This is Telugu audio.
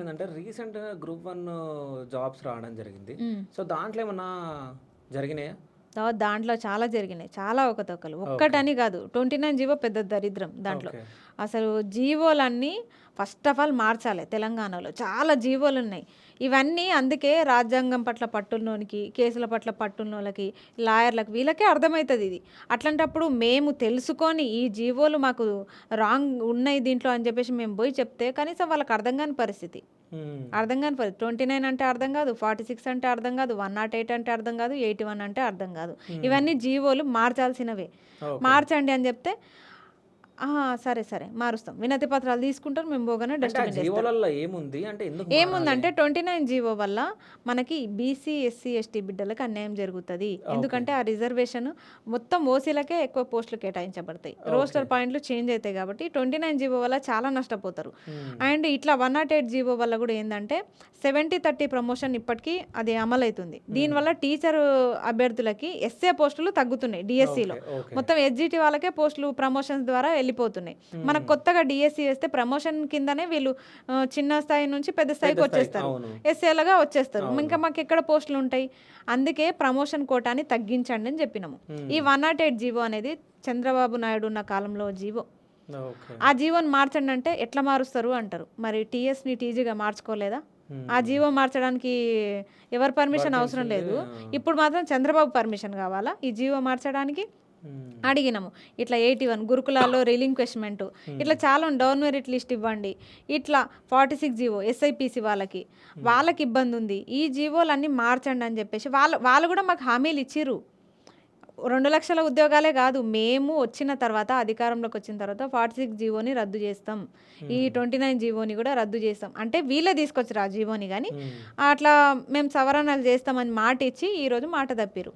ఏందంటే రీసెంట్‌గా గ్రూప్ 1 జాబ్స్ రావడం జరిగింది. హ్మ్. సో, దాంట్లో ఏమన్నా జరిగినాయా? దాంట్లో చాలా జరిగినాయి. చాలా అవకతవకలు. ఓకే. ఒక్కటని గాదు. 29 జీవో పెద్ద దరిద్రం దాంట్లో. ఓకే. అసలు జీవోలన్నీ ఫస్ట్ ఆఫ్ ఆల్ మార్చాలి తెలంగాణలో. చాలా జీవోలున్నాయి. ఇవన్నీ అందుకే రాజ్యాంగం పట్ల పట్టున్నోనికి, కేసుల పట్ల పట్టున్నోళ్ళకి, లాయర్‌లకు వీళ్ళకే అర్థమైతదిది. అట్లాంటప్పుడు మేము తెలుసుకొని ఈ జీవోలు మాకు రాంగ్ ఉన్నాయి దీంట్లో అని జెప్పేసి మేము బోయి చెప్తే కనీసం వాళ్ళకి అర్థం గాని పరిస్థితి. హ్మ్. అర్థం గాని 29 అంటే అర్థం గాదు. 46 అంటే అర్థం గాదు. 108 అంటే అర్థం గాదు. 81 అంటే అర్థం గాదు. హ్మ్. ఇవన్నీ జీవోలు మార్చాల్సినవే. ఓకే. మార్చండి అని జెప్తే, ఆ! సరే, సరే మారుస్తాం. వినతి పత్రాలు తీసుకుంటారు. మేము పోగానే అంటే ఆ డస్ట్‌బిన్‌లో ఏస్తారు. జీవోలల్లో ఏముంది? అంటే ఎందుకు మారాలి? ఏముందంటే 29 జీవో వల్ల మనకి బీసీ, ఎస్సీ, ఎస్టీ బిడ్డలకి అన్యాయం జరుగుతది. ఓకే. ఎందుకంటే ఆ రిజర్వేషన్ మొత్తం ఓసీలకే ఎక్కువ పోస్టులు కేటాయించబడతాయి. ఓకే. రోస్టర్ పాయింట్లు చేంజ్ అయితాయి కాబట్టి 29 జీవో వల్ల చాలా నష్టపోతారు. హ్మ్. అండ్ ఇట్లా 108 జీవో వల్ల కూడా ఏందంటే 70-30 ప్రమోషన్ ఇప్పటికీ అది అమలైతుంది. హ్మ్. దీనివల్ల టీచర్ అభ్యర్థులకి ఎస్ఏ పోస్టులు తగ్గుతున్నాయి డిఎస్సిలో. ఓకే. ఓకే. మొత్తం ఎస్జిటి వాళ్ళకే పోస్టులు ప్రమోషన్స్ ద్వారా వెళ్ళిపోతున్నాయి. మనకు హ్మ్. కొత్తగా డిఎస్సి వేస్తే ప్రమోషన్ కిందనే వీళ్ళు చిన్న స్థాయి నుంచి పెద్ద పెద్ద స్థాయికి స్థాయికి. వచ్చేస్తారు. అవును. ఎస్ఏలుగా వచ్చేస్తారు. అవును. ఇంకా మాకెక్కడ పోస్టులుంటాయి. అందుకే ప్రమోషన్ కోటాని తగ్గించండి అని చెప్పినాము. ఈ హ్మ్. 108 జీవో అనేది చంద్రబాబు నాయుడు ఉన్న కాలంలో జీవో. ఓకే. ఆ జీవోని మార్చండి అంటే ఎట్లా మారుస్తారు అంటారు. మరి టీఎస్‌ని టీజీగా మార్చుకోలేదా? ఆ హ్మ్. జీవో మార్చడానికి ఎవరి పర్మిషన్ అవసరం వర్తించింది. లేదు. ఆ! ఇప్పుడు మాత్రం చంద్రబాబు పర్మిషన్ కావాలా ఈ జీవో మార్చడానికి? హ్మ్. అడిగినాము. ఇట్లా 81 గురుకులాల్లో రిలింక్వెష్‌మెంట్ హ్మ్. ఇట్లా చాలా డౌన్ మెరిట్ లిస్ట్ ఇవ్వండి. ఇట్లా 46 జీవో ఎస్ఐపీసీ వాళ్ళకి, హ్మ్. వాళ్ళకి ఇబ్బందుంది. ఈ జీవోలన్నీ మార్చండి అని చెప్పేసి వాళ్ళు వాళ్ళు కూడా మాకు హామీలు ఇచ్చిర్రు. 2,00,000 ఉద్యోగాలే కాదు. మేము వచ్చిన తర్వాత అధికారంలోకి వచ్చిన తర్వాత 46 జీవోని రద్దు చేస్తాం. ఈ హ్మ్. 29 జీవోని కూడా రద్దు చేస్తాం. అంటే వీళ్ళే తీసుకొచ్చిర్రు ఆ జీవోని గాని. హ్మ్. అట్లా మేము సవరణలు చేస్తామని మాట ఇచ్చి ఈరోజు మాట తప్పిర్రు.